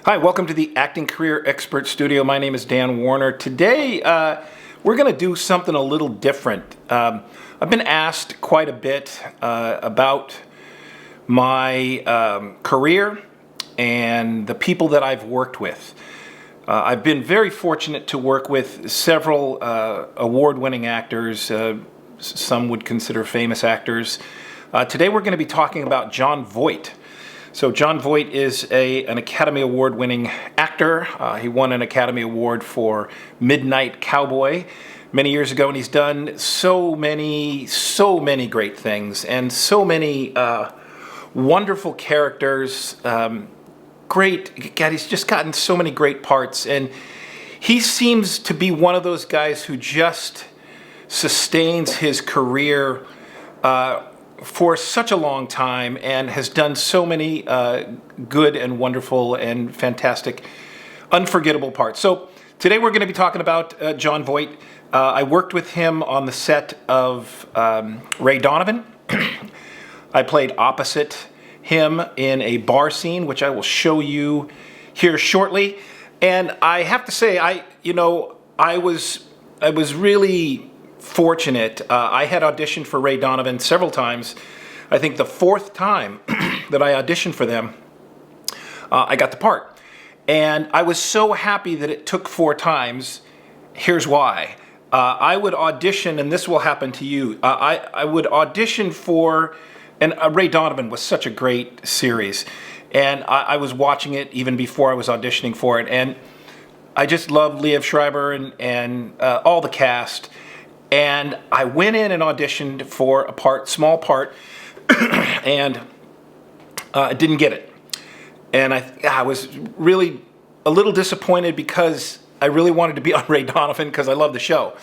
Hi, welcome to the Acting Career Expert Studio. My name is Dan Warner. Today, we're going to do something a little different. I've been asked quite a bit about my career and the people that I've worked with. I've been very fortunate to work with several award-winning actors, some would consider famous actors. Today we're going to be talking about Jon Voight. So Jon Voight is an Academy Award-winning actor. He won an Academy Award for Midnight Cowboy many years ago, and he's done so many great things and so many wonderful characters. He's just gotten so many great parts, and he seems to be one of those guys who just sustains his career for such a long time and has done so many good and wonderful and fantastic, unforgettable parts. So today we're going to be talking about Jon Voight. I worked with him on the set of Ray Donovan. I played opposite him in a bar scene, which I will show you here shortly. And I have to say, I was really fortunate. I had auditioned for Ray Donovan several times. I think the fourth time that I auditioned for them, I got the part. And I was so happy that it took 4 times. Here's why. I would audition, and this will happen to you. I would audition for, and Ray Donovan was such a great series. And I was watching it even before I was auditioning for it. And I just loved Liev Schreiber and all the cast. And I went in and auditioned for a part, small part, and didn't get it. And I was really a little disappointed because I really wanted to be on Ray Donovan because I love the show.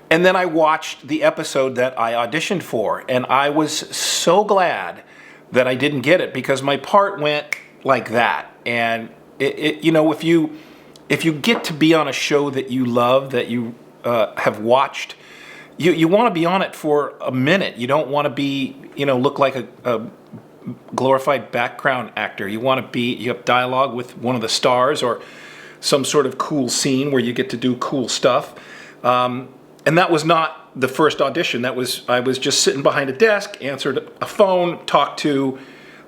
And then I watched the episode that I auditioned for, and I was so glad that I didn't get it because my part went like that. And if you get to be on a show that you love, that you have watched, you want to be on it for a minute. You don't want to be, look like a glorified background actor. You have dialogue with one of the stars or some sort of cool scene where you get to do cool stuff. And that was not the first audition. I was just sitting behind a desk, answered a phone, talked to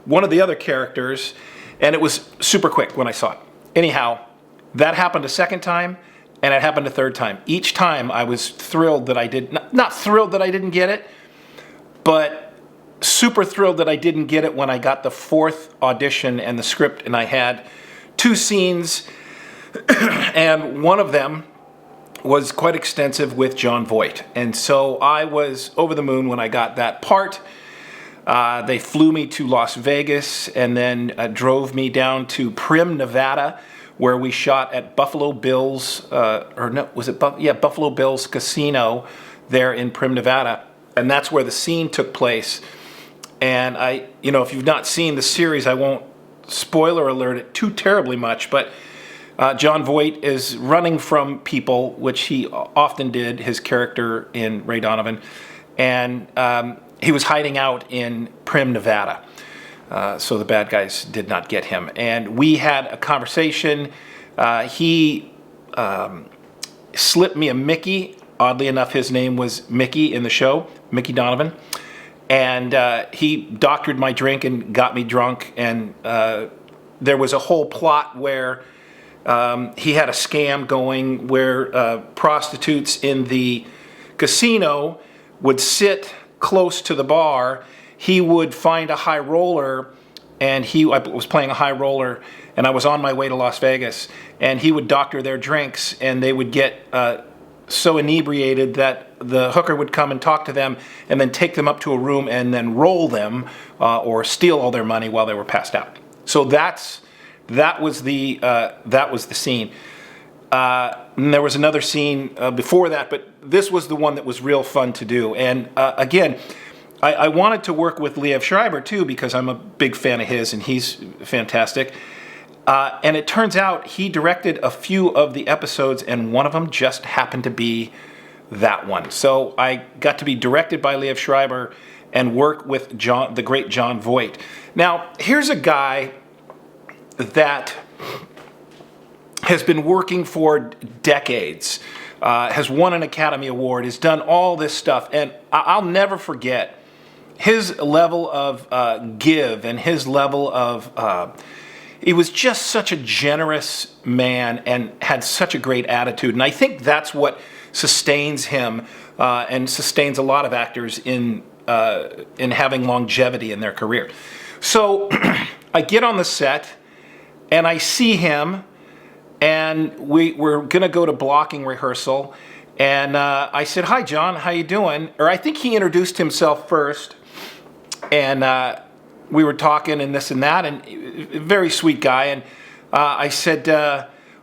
one of the other characters, and it was super quick when I saw it. Anyhow, that happened a second time. And it happened a third time. Each time I was thrilled that I not thrilled that I didn't get it, but super thrilled that I didn't get it when I got the 4th audition and the script, and I had 2 scenes, and one of them was quite extensive with Jon Voight. And so I was over the moon when I got that part. They flew me to Las Vegas and then drove me down to Primm, Nevada, where we shot at Buffalo Bills, Buffalo Bills Casino there in Primm, Nevada. And that's where the scene took place. And if you've not seen the series, I won't spoiler alert it too terribly much, but Jon Voight is running from people, which he often did, his character in Ray Donovan. And he was hiding out in Primm, Nevada. So the bad guys did not get him. And we had a conversation. He slipped me a Mickey. Oddly enough, his name was Mickey in the show, Mickey Donovan. And he doctored my drink and got me drunk. And there was a whole plot where he had a scam going where prostitutes in the casino would sit close to the bar. He would find a high roller, and I was playing a high roller, and I was on my way to Las Vegas, and he would doctor their drinks, and they would get so inebriated that the hooker would come and talk to them, and then take them up to a room and then roll them or steal all their money while they were passed out. So that was the scene. And there was another scene before that, but this was the one that was real fun to do. And again, I wanted to work with Liev Schreiber too because I'm a big fan of his and he's fantastic. And it turns out he directed a few of the episodes and one of them just happened to be that one. So I got to be directed by Liev Schreiber and work with the great Jon Voight. Now, here's a guy that has been working for decades, has won an Academy Award, has done all this stuff. And I'll never forget his level of give and his level of, he was just such a generous man and had such a great attitude. And I think that's what sustains him and sustains a lot of actors in having longevity in their career. So I get on the set and I see him, and we're going to go to blocking rehearsal. And I said, "Hi, John, how you doing?" Or I think he introduced himself first. And we were talking and this and that, and a very sweet guy. And I said,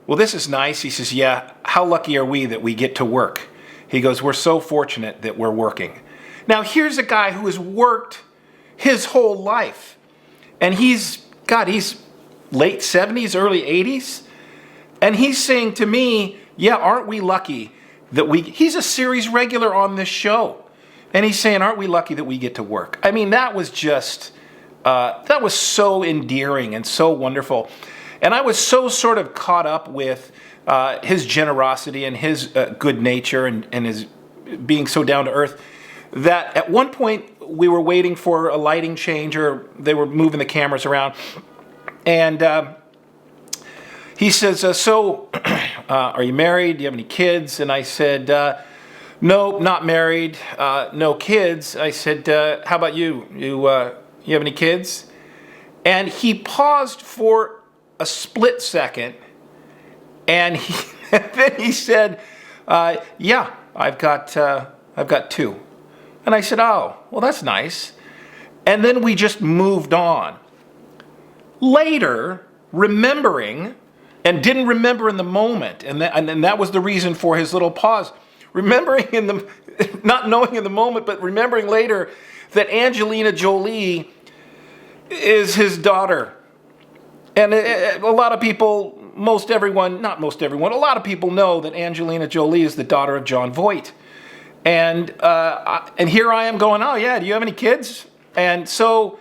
"Well, this is nice." He says, "Yeah, how lucky are we that we get to work?" He goes, "We're so fortunate that we're working." Now, here's a guy who has worked his whole life. And he's late 70s, early 80s. And he's saying to me, "Yeah, aren't we lucky that he's a series regular on this show." And he's saying, "Aren't we lucky that we get to work?" I mean, that was just, that was so endearing and so wonderful. And I was so sort of caught up with his generosity and his good nature and his being so down to earth that at one point we were waiting for a lighting change, or they were moving the cameras around. And he says, "So, are you married? Do you have any kids?" And I said, "No, not married, no kids." I said, "How about you? You have any kids?" And he paused for a split second, and then he said, "Yeah, I've got 2." And I said, "Oh, well, that's nice." And then we just moved on. Later, remembering, and didn't remember in the moment, and that was the reason for his little pause. Remembering not knowing in the moment, but remembering later that Angelina Jolie is his daughter. And a lot of people, a lot of people know that Angelina Jolie is the daughter of Jon Voight. And here I am going, "Oh yeah, do you have any kids?" And so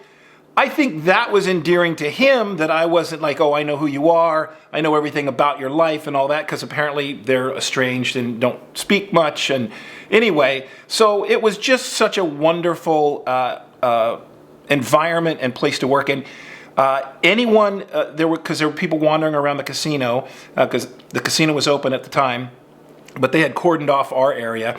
I think that was endearing to him, that I wasn't like, "Oh, I know who you are, I know everything about your life," and all that, because apparently they're estranged and don't speak much. And anyway, so it was just such a wonderful environment and place to work in. There were people wandering around the casino, because the casino was open at the time, but they had cordoned off our area.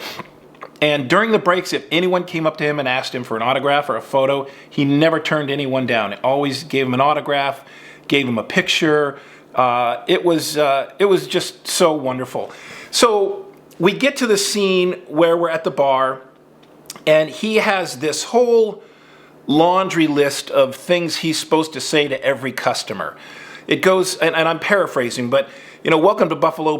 And during the breaks, if anyone came up to him and asked him for an autograph or a photo, he never turned anyone down. He always gave him an autograph, gave him a picture. It was just so wonderful. So we get to the scene where we're at the bar, and he has this whole laundry list of things he's supposed to say to every customer. It goes, and I'm paraphrasing, but "Welcome to Buffalo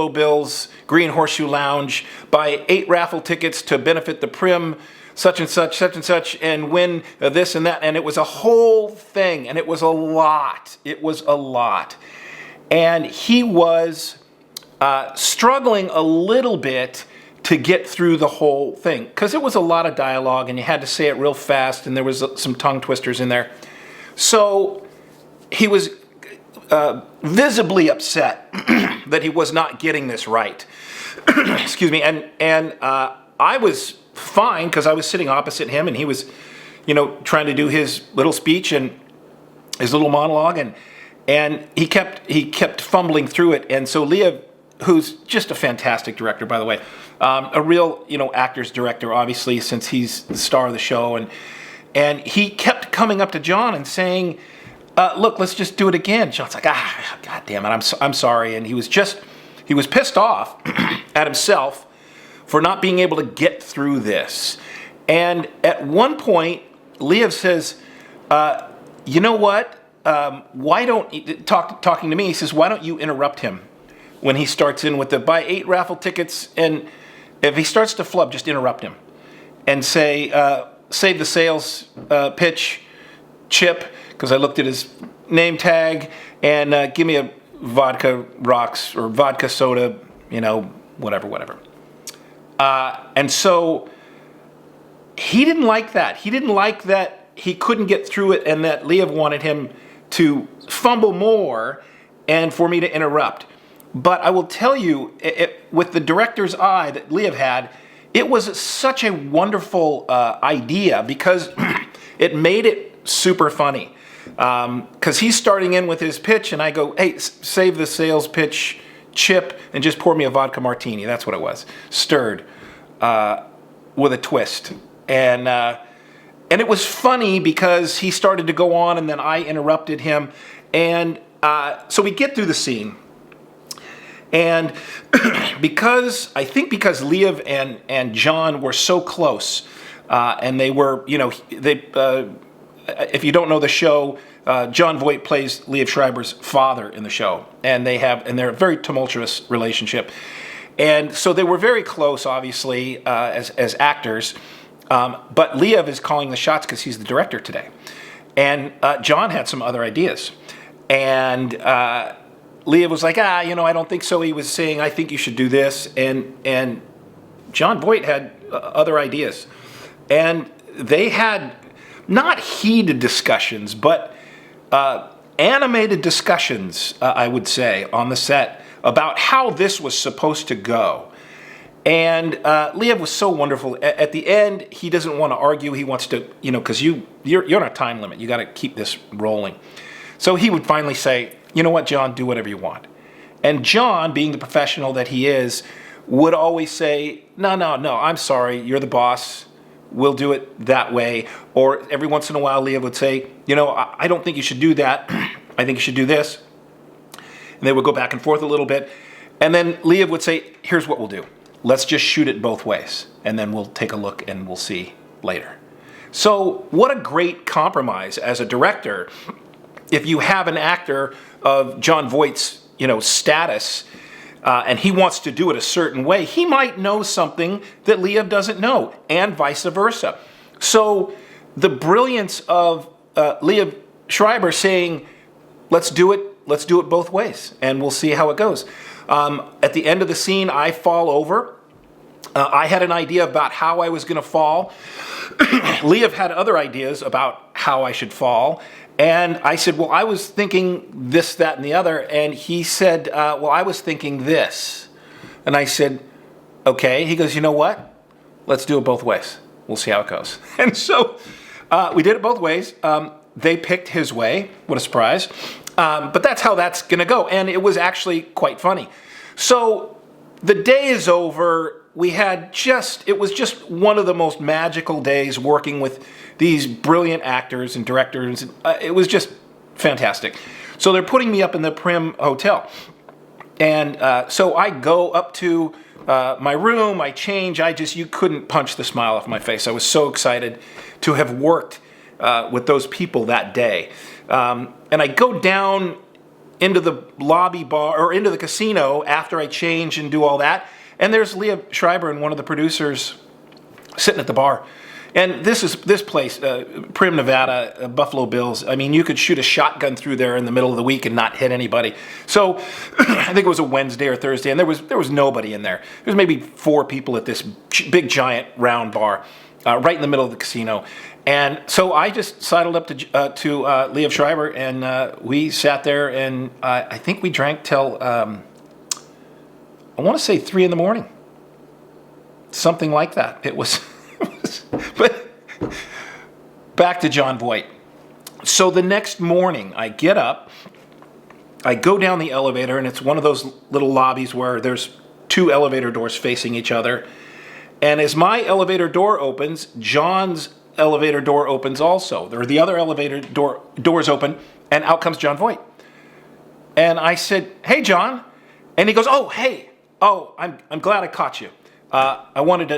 Bill's Green Horseshoe Lounge. Buy 8 raffle tickets to benefit the Prim such and such, and win this and that." And it was a whole thing, and it was a lot. It was a lot. And he was struggling a little bit to get through the whole thing, because it was a lot of dialogue, and you had to say it real fast, and there was some tongue twisters in there. So he was visibly upset that he was not getting this right. Excuse me. And I was fine, because I was sitting opposite him, and he was, trying to do his little speech and his little monologue, and he kept fumbling through it. And so Leah, who's just a fantastic director, by the way, a real, actor's director, obviously, since he's the star of the show, and he kept coming up to John and saying, "Look, let's just do it again." John's like, "God damn it, I'm sorry." And he was pissed off at himself for not being able to get through this. And at one point, Liev says, "You know what? Why don't," talking to me, he says, "Why don't you interrupt him when he starts in with the buy 8 raffle tickets, and if he starts to flub, just interrupt him and say, save the sales pitch, Chip," because I looked at his name tag, "and give me a vodka rocks or vodka soda, whatever." And so he didn't like that. He didn't like that he couldn't get through it, and that Liev wanted him to fumble more. and for me to interrupt. But I will tell you, with the director's eye that Liev had, it was such a wonderful idea because it made it super funny. Because he's starting in with his pitch, and I go, hey, save the sales pitch, Chip, and just pour me a vodka martini. That's what it was. Stirred with a twist. And it was funny because he started to go on, and then I interrupted him. And so we get through the scene. And because Liev and John were so close, and they were, if you don't know the show, Jon Voight plays Liev Schreiber's father in the show, and they're a very tumultuous relationship, and so they were very close, obviously, as actors. But Liev is calling the shots because he's the director today, and John had some other ideas, and Liev was like, I don't think so. He was saying, I think you should do this, and Jon Voight had other ideas, and they had not heated discussions, but animated discussions, I would say, on the set about how this was supposed to go. And Liev was so wonderful. At the end, he doesn't want to argue. He wants to, because you're on a time limit. You got to keep this rolling. So he would finally say, you know what, John, do whatever you want. And John, being the professional that he is, would always say, no, I'm sorry, you're the boss. We'll do it that way. Or every once in a while, Liev would say, I don't think you should do that. I think you should do this. And they would go back and forth a little bit. And then Liev would say, here's what we'll do. Let's just shoot it both ways. And then we'll take a look and we'll see later. So what a great compromise as a director. If you have an actor of Jon Voight's, status, and he wants to do it a certain way, he might know something that Liev doesn't know, and vice versa. So the brilliance of Liev Schreiber saying, let's do it both ways, and we'll see how it goes. At the end of the scene, I fall over. I had an idea about how I was going to fall. Liev had other ideas about how I should fall. And I said, well, I was thinking this, that, and the other. And he said, well, I was thinking this. And I said, okay. He goes, you know what? Let's do it both ways. We'll see how it goes. And so we did it both ways. They picked his way. What a surprise. But that's how that's going to go. And it was actually quite funny. So the day is over. It was just one of the most magical days working with these brilliant actors and directors. It was just fantastic. So they're putting me up in the Prim Hotel. And so I go up to my room, I change, you couldn't punch the smile off my face. I was so excited to have worked with those people that day. And I go down into the lobby bar, or into the casino after I change and do all that. And there's Liev Schreiber and one of the producers sitting at the bar. And this place, Prim, Nevada, Buffalo Bills. I mean, you could shoot a shotgun through there in the middle of the week and not hit anybody. So I think it was a Wednesday or Thursday, and there was nobody in there. There was maybe 4 people at this big, giant, round bar right in the middle of the casino. And so I just sidled up to Liev Schreiber, and we sat there, and I think we drank till, I want to say 3 in the morning. Something like that. It was... But back to Jon Voight. So the next morning, I get up, I go down the elevator, and it's one of those little lobbies where there's 2 elevator doors facing each other. And as my elevator door opens, John's elevator door opens also. There are the other elevator doors open, and out comes Jon Voight. And I said, "Hey, John," and he goes, "Oh, hey, I'm glad I caught you. I wanted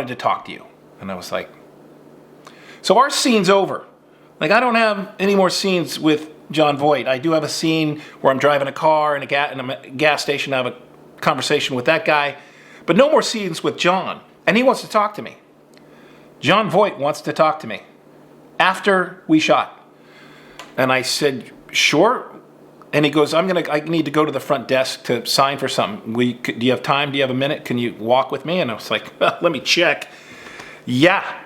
to talk to you." And I was like, so our scene's over. Like, I don't have any more scenes with Jon Voight. I do have a scene where I'm driving a car in a gas station. I have a conversation with that guy, but no more scenes with John. And he wants to talk to me. Jon Voight wants to talk to me after we shot. And I said, sure. And he goes, I need to go to the front desk to sign for something. Do you have time? Do you have a minute? Can you walk with me? And I was like, well, let me check. Yeah.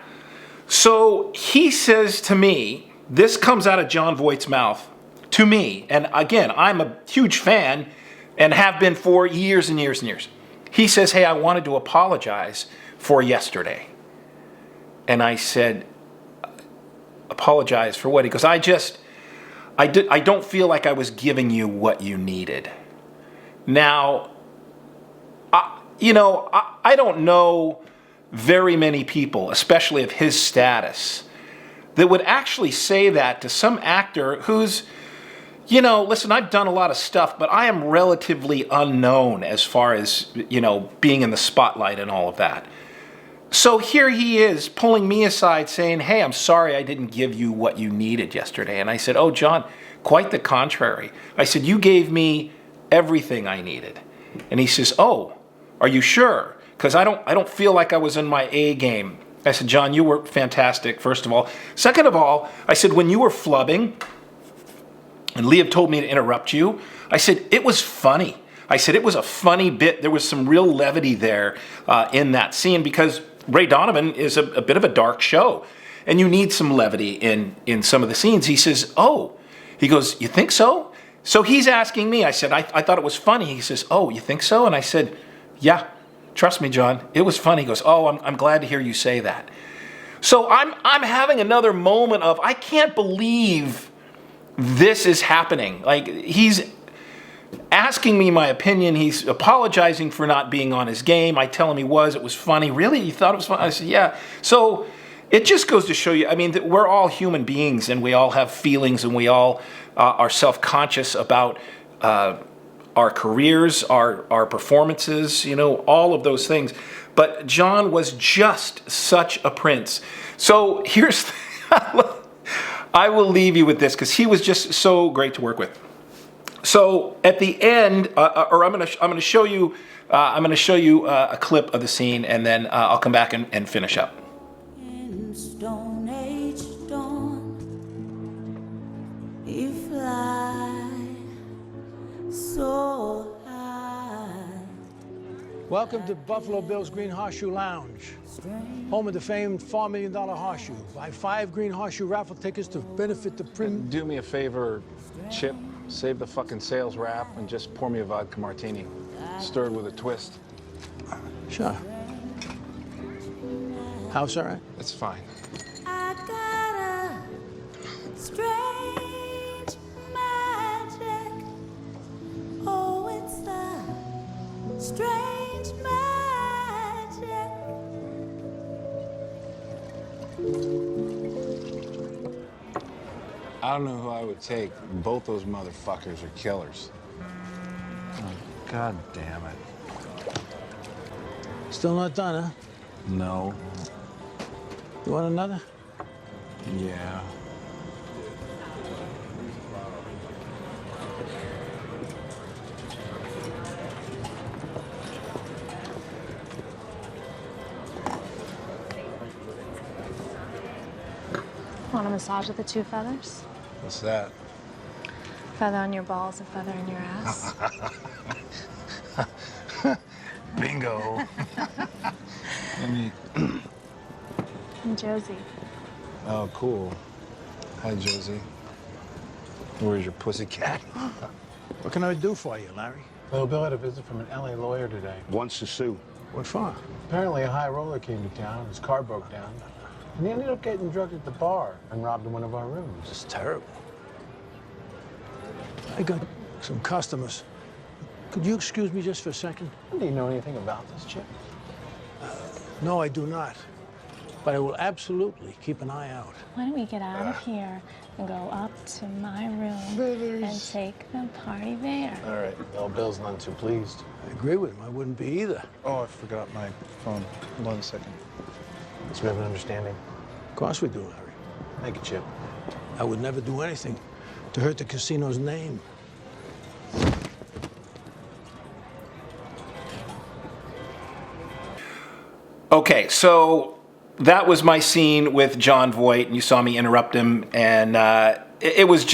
So he says to me, this comes out of Jon Voight's mouth. to me, and again, I'm a huge fan and have been for years and years and years. He says, hey, I wanted to apologize for yesterday. And I said, apologize for what? He goes, I don't feel like I was giving you what you needed. Now, I don't know very many people, especially of his status, that would actually say that to some actor who's, listen, I've done a lot of stuff, but I am relatively unknown as far as, being in the spotlight and all of that. So here he is pulling me aside saying, hey, I'm sorry I didn't give you what you needed yesterday. And I said, oh, John, quite the contrary. I said, you gave me everything I needed. And he says, oh, are you sure? Because I don't feel like I was in my A game. I said, John, you were fantastic, first of all. Second of all, I said, when you were flubbing, and Liev told me to interrupt you, I said, it was funny. I said, it was a funny bit. There was some real levity there in that scene because Ray Donovan is a bit of a dark show. And you need some levity in some of the scenes. He says, oh. He goes, you think so? So he's asking me. I said, I thought it was funny. He says, oh, you think so? And I said, yeah, trust me, John. It was funny. He goes, oh, I'm glad to hear you say that. So I'm having another moment of, I can't believe this is happening. Like, he's asking me my opinion. He's apologizing for not being on his game. I tell him it was funny. Really? You thought it was funny? I said, yeah. So it just goes to show you, I mean, that we're all human beings and we all have feelings and we all are self-conscious about our careers, our performances, all of those things. But John was just such a prince. So here's, I will leave you with this because he was just so great to work with. So at the end, or I'm going to show you a clip of the scene, and then I'll come back and finish up. In Stone Age dawn, you fly so high. Welcome to Buffalo Bill's Green Horseshoe Lounge, home of the famed $4 million horseshoe. Buy 5 Green Horseshoe raffle tickets to benefit the Do me a favor, Chip. Save the fucking sales rap and just pour me a vodka martini, stirred with a twist. Sure. House all right? It's fine. I got a strange magic. Oh, it's a strange magic. I don't know who I would take. Both those motherfuckers are killers. Oh, God damn it. Still not done, huh? No. You want another? Yeah. Want a massage with the 2 feathers? What's that? Feather on your balls, a feather in your ass. Bingo. And Josie. Oh, cool. Hi, Josie. Where's your pussy cat? What can I do for you, Larry? Well, Bill had a visit from an LA lawyer today. Wants to sue. What for? Apparently, a high roller came to town, his car broke down, and he ended up getting drugged at the bar and robbed in one of our rooms. It's terrible. I got some customers. Could you excuse me just for a second? Do you know anything about this, Chip? No, I do not. But I will absolutely keep an eye out. Why don't we get out of here and go up to my room and take the party there? All right. Well, Bill's none too pleased. I agree with him. I wouldn't be either. Oh, I forgot my phone. Hold on a second. Let's have an understanding. Of course we do, Larry. Thank you, Chip. I would never do anything to hurt the casino's name. Okay, so that was my scene with Jon Voight, and you saw me interrupt him, and it was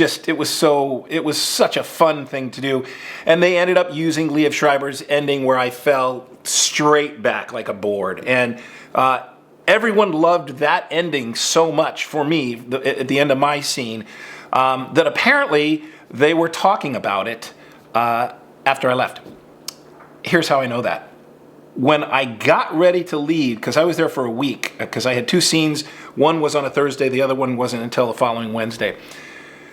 such a fun thing to do. And they ended up using Liev Schreiber's ending where I fell straight back like a board. And everyone loved that ending so much for me at the end of my scene that apparently they were talking about it after I left. Here's how I know that. When I got ready to leave, because I was there for a week, because I had 2 scenes. One was on a Thursday, the other one wasn't until the following Wednesday.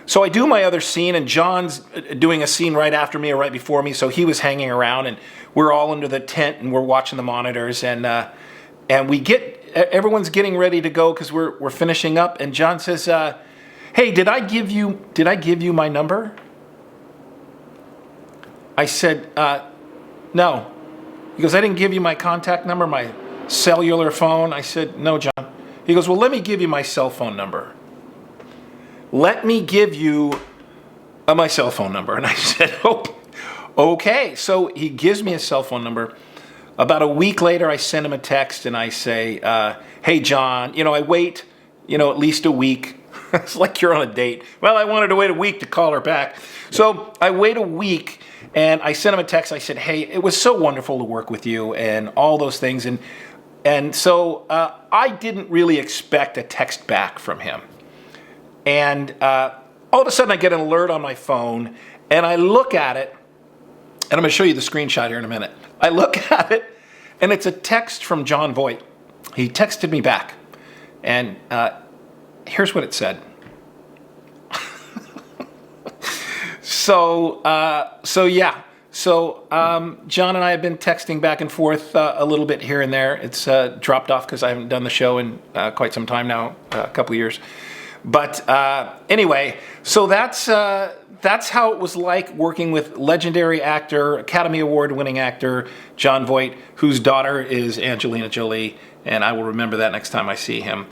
So I do my other scene, and John's doing a scene right after me or right before me, so he was hanging around, and we're all under the tent, and we're watching the monitors, and everyone's getting ready to go because we're finishing up, and John says, "Hey, did I give you my number?" I said, "No." He goes, "I didn't give you my contact number, my cellular phone." I said, "No, John." He goes, "Well, let me give you my cell phone number. Let me give you my cell phone number." And I said, "Oh, okay." So he gives me his cell phone number. About a week later, I send him a text and I say, "Hey, John, I wait, at least a week." It's like you're on a date. Well, I wanted to wait a week to call her back. So I wait a week and I sent him a text. I said, "Hey, it was so wonderful to work with you," and all those things. And so I didn't really expect a text back from him. And all of a sudden I get an alert on my phone and I look at it, and I'm going to show you the screenshot here in a minute. I look at it and it's a text from Jon Voight. He texted me back, and here's what it said. So John and I have been texting back and forth a little bit here and there. It's dropped off because I haven't done the show in quite some time now, a couple of years. But anyway, so that's how it was like working with legendary actor, Academy Award-winning actor Jon Voight, whose daughter is Angelina Jolie, and I will remember that next time I see him.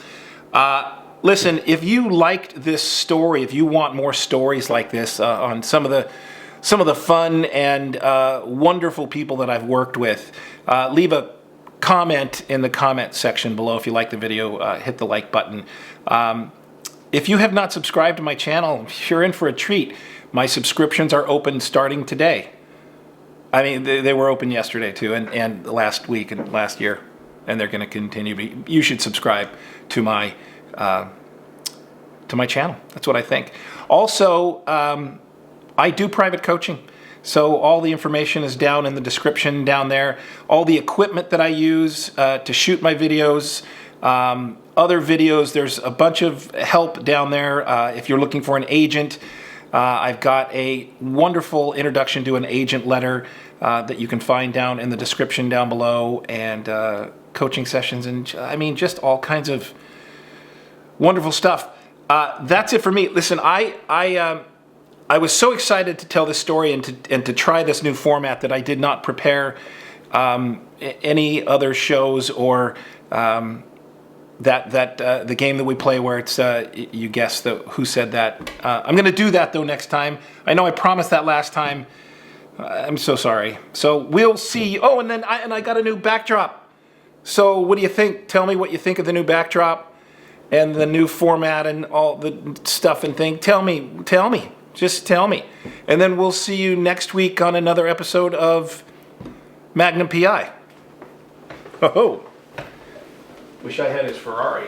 Listen, if you liked this story, if you want more stories like this on some of the fun and wonderful people that I've worked with, leave a comment in the comment section below. If you like the video, hit the like button. If you have not subscribed to my channel, you're in for a treat. My subscriptions are open starting today. I mean, they were open yesterday too, and last week and last year, and they're going to continue. You should subscribe to my channel. That's what I think. Also, I do private coaching. So all the information is down in the description down there. All the equipment that I use to shoot my videos, other videos, there's a bunch of help down there. If you're looking for an agent, I've got a wonderful introduction to an agent letter that you can find down in the description down below, and coaching sessions, and I mean, just all kinds of wonderful stuff. That's it for me. Listen, I was so excited to tell this story and to try this new format that I did not prepare any other shows or the game that we play where it's you guess who said that. I'm going to do that though next time. I know I promised that last time. I'm so sorry. So we'll see. Oh, and then I got a new backdrop. So what do you think? Tell me what you think of the new backdrop and the new format and all the stuff and thing. Tell me. Just tell me. And then we'll see you next week on another episode of Magnum PI. Oh. Wish I had his Ferrari.